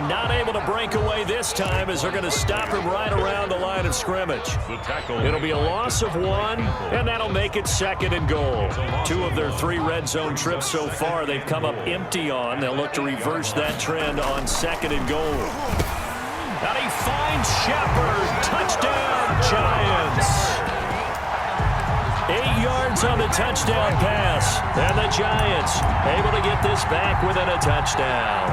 not able to break away this time as they're going to stop him right around the line of scrimmage. It'll be a loss of 1, and that'll make it 2nd and goal. 2 of their 3 red zone trips so far they've come up empty on. They'll look to reverse that trend on 2nd and goal. And he finds Shepard. Touchdown, Giants. 8 yards on the touchdown pass. And the Giants able to get this back within a touchdown.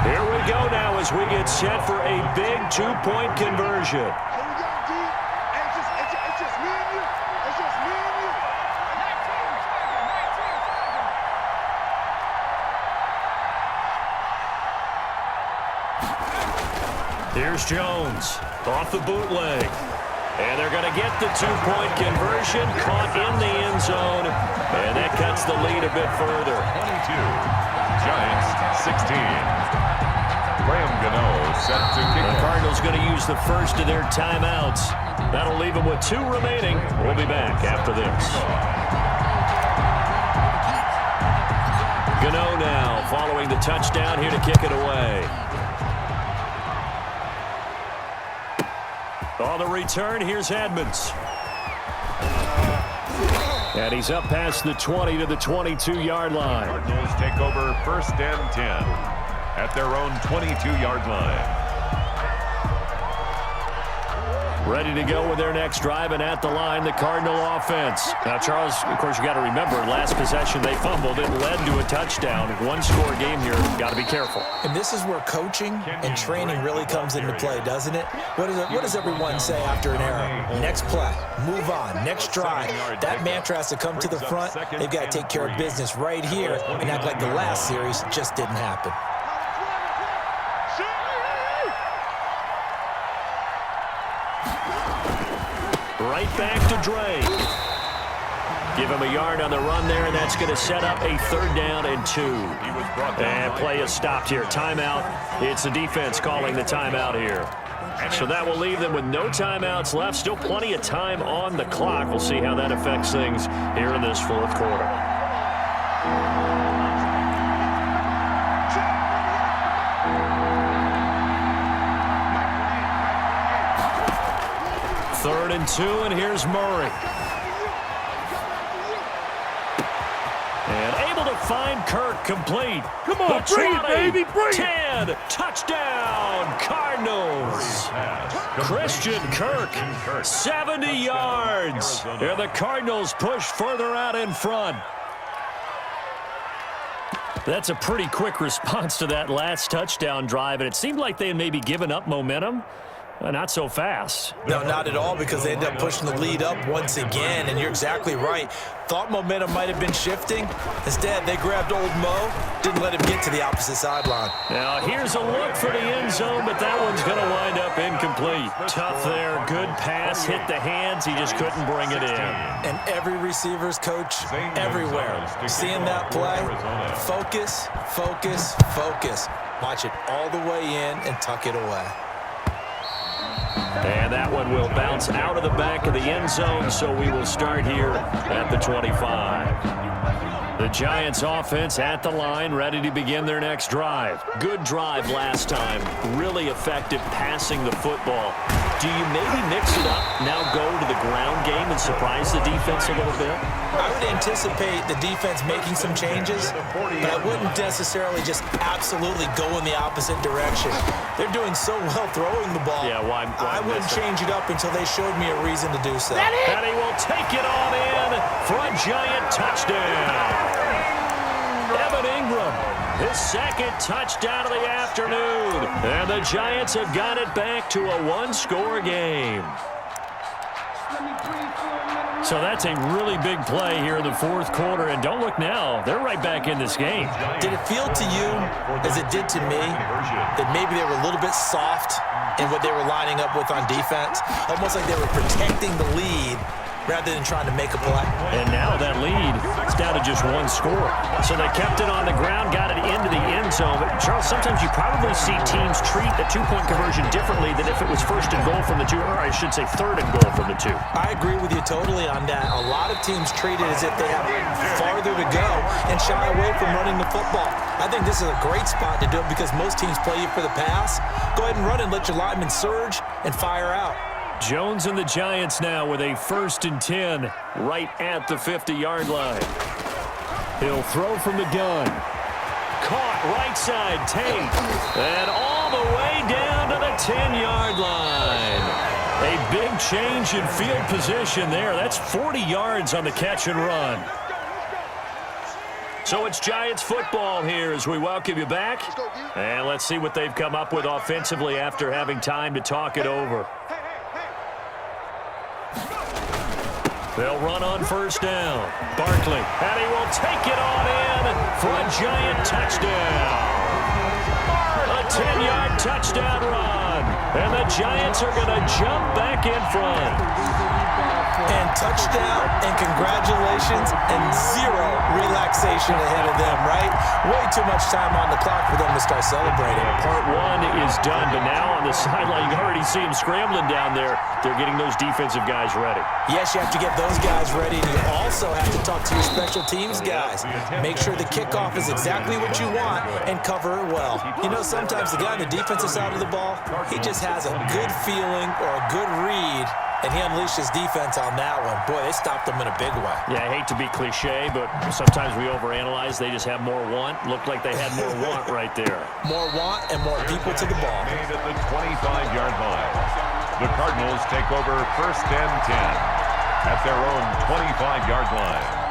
Here we go now as we get set for a big 2-point conversion. Here's Jones off the bootleg. And they're going to get the 2-point conversion, caught in the end zone, and that cuts the lead a bit further. 22, Giants 16. Graham Gano set to kick. The Cardinals going to use the first of their timeouts. That'll leave them with 2 remaining. We'll be back after this. Gano now following the touchdown here to kick it away. On the return, here's Edmonds. And he's up past the 20 to the 22-yard line. Cardinals take over 1st and 10 at their own 22-yard line. Ready to go with their next drive, and at the line, the Cardinal offense. Now, Charles, of course, you got to remember, last possession they fumbled. It led to a touchdown. 1-score game here. Got to be careful. And this is where coaching and training really comes into play, doesn't it? What does everyone say after an error? Next play, move on, next drive. That mantra has to come to the front. They've got to take care of business right here and act like the last series just didn't happen. Right back to Dre. Give him a yard on the run there, and that's going to set up a 3rd down and 2. And play is stopped here. Timeout. It's the defense calling the timeout here. So that will leave them with no timeouts left. Still plenty of time on the clock. We'll see how that affects things here in this 4th quarter. Third and 2, and here's Murray. And able to find Kirk complete. Come on, bring it, baby, bring it. 10, touchdown, Cardinals. Christian Kirk, 70 yards. And the Cardinals push further out in front. That's a pretty quick response to that last touchdown drive, and it seemed like they had maybe given up momentum. Not so fast. No, not at all, because they end up pushing the lead up once again, and you're exactly right. Thought momentum might have been shifting. Instead, they grabbed old Mo, didn't let him get to the opposite sideline. Now, here's a look for the end zone, but that one's going to wind up incomplete. Tough there, good pass, hit the hands, he just couldn't bring it in. And every receiver's coach everywhere, seeing that play, focus, focus, focus. Watch it all the way in and tuck it away. And that one will bounce out of the back of the end zone, so we will start here at the 25. The Giants offense at the line, ready to begin their next drive. Good drive last time. Really effective passing the football. Do you maybe mix it up, now go to the ground game and surprise the defense a little bit? I would anticipate the defense making some changes, but I wouldn't necessarily just absolutely go in the opposite direction. They're doing so well throwing the ball. Yeah, why I wouldn't change it up until they showed me a reason to do so. And he will take it on in for a Giant touchdown. Evan Ingram, his 2nd touchdown of the afternoon. And the Giants have got it back to a 1-score game. So that's a really big play here in the 4th quarter. And don't look now, they're right back in this game. Did it feel to you, as it did to me, that maybe they were a little bit soft in what they were lining up with on defense? Almost like they were protecting the lead rather than trying to make a play. And now that lead is down to just one score. So they kept it on the ground, got it into the end zone. But, Charles, sometimes you probably see teams treat a two-point conversion differently than if it was first and goal from the two, or I should say third and goal from the two. I agree with you totally on that. A lot of teams treat it as if they have farther to go and shy away from running the football. I think this is a great spot to do it because most teams play you for the pass. Go ahead and run and let your linemen surge and fire out. Jones and the Giants now with a 1st and 10 right at the 50-yard line. He'll throw from the gun. Caught right side, Tate. And all the way down to the 10-yard line. A big change in field position there. That's 40 yards on the catch and run. So it's Giants football here as we welcome you back. And let's see what they've come up with offensively after having time to talk it over. They'll run on 1st down. Barkley, and he will take it on in for a Giant touchdown. A 10-yard touchdown run. And the Giants are going to jump back in front. And touchdown and congratulations and zero relaxation ahead of them, right? Way too much time on the clock for them to start celebrating. Part one is done, but now on the sideline, you can already see them scrambling down there. They're getting those defensive guys ready. Yes, you have to get those guys ready, and you also have to talk to your special teams guys. Make sure the kickoff is exactly what you want and cover it well. You know, sometimes the guy on the defensive side of the ball, he just has a good feeling or a good read, and he unleashed his defense on that one. Boy, they stopped them in a big way. Yeah, I hate to be cliche, but sometimes we overanalyze. They just have more want. Looked like they had more want right there. More want and more people to the ball. Made at the 25-yard line. The Cardinals take over 1st and 10 at their own 25-yard line.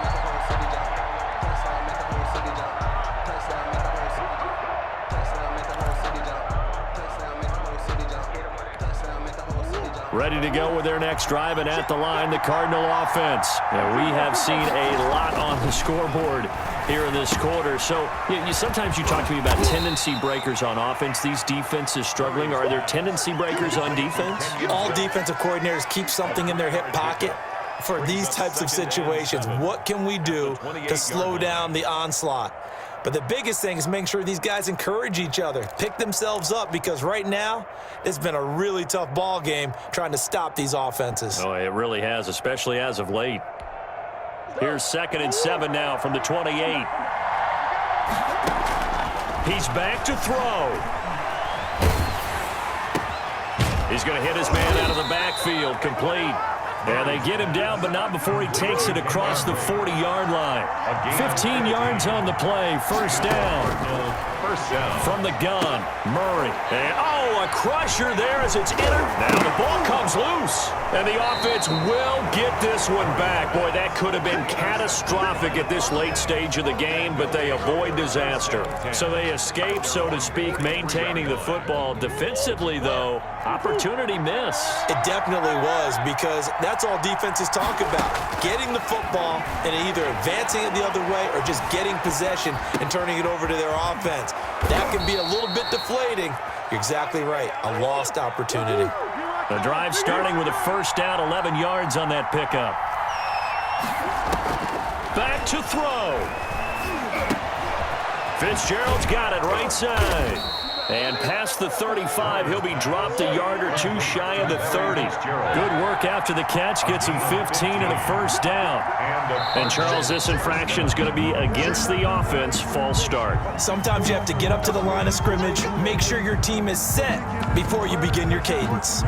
Ready to go with their next drive, and at the line, the Cardinal offense. And we have seen a lot on the scoreboard here in this quarter. So sometimes you talk to me about tendency breakers on offense. These defenses struggling. Are there tendency breakers on defense? All defensive coordinators keep something in their hip pocket for these types of situations. What can we do to slow down the onslaught? But the biggest thing is making sure these guys encourage each other, pick themselves up, because right now it's been a really tough ball game trying to stop these offenses. Oh, it really has, especially as of late. Here's 2nd and 7 now from the 28. He's back to throw. He's going to hit his man out of the backfield, complete. And they get him down, but not before he takes it across the 40-yard line. 15 yards on the play, 1st down. From the gun, Murray. And, a crusher there as it's entered. Now the ball comes loose. And the offense will get this one back. Boy, that could have been catastrophic at this late stage of the game, but they avoid disaster. So they escape, so to speak, maintaining the football. Defensively, though, opportunity miss. It definitely was, because that's all defenses talk about. Getting the football and either advancing it the other way or just getting possession and turning it over to their offense. That can be a little bit deflating. You're exactly right. A lost opportunity. The drive starting with a 1st down, 11 yards on that pickup. Back to throw. Fitzgerald's got it right side. And past the 35, he'll be dropped a yard or two shy of the 30. Good work after the catch, gets him 15 and a 1st down. And, Charles, this infraction's going to be against the offense, false start. Sometimes you have to get up to the line of scrimmage, make sure your team is set before you begin your cadence.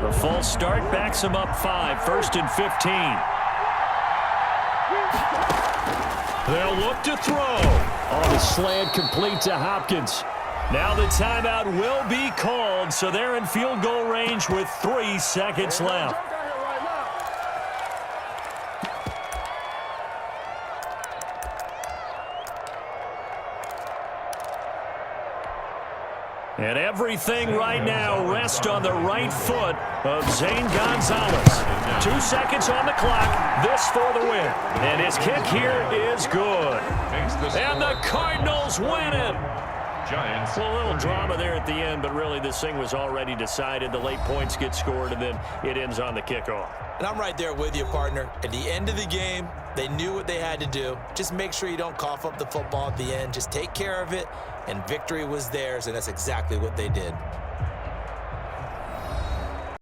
The false start backs him up 5, 1st and 15. They'll look to throw. On the slant, complete to Hopkins. Now the timeout will be called, so they're in field goal range with 3 seconds left. And everything right now rests on the right foot of Zane Gonzalez. 2 seconds on the clock. This for the win. And his kick here is good. And the Cardinals win it. Giants. Well, a little drama there at the end, but really this thing was already decided. The late points get scored, and then it ends on the kickoff. And I'm right there with you, partner. At the end of the game, they knew what they had to do. Just make sure you don't cough up the football at the end. Just take care of it, and victory was theirs, and that's exactly what they did.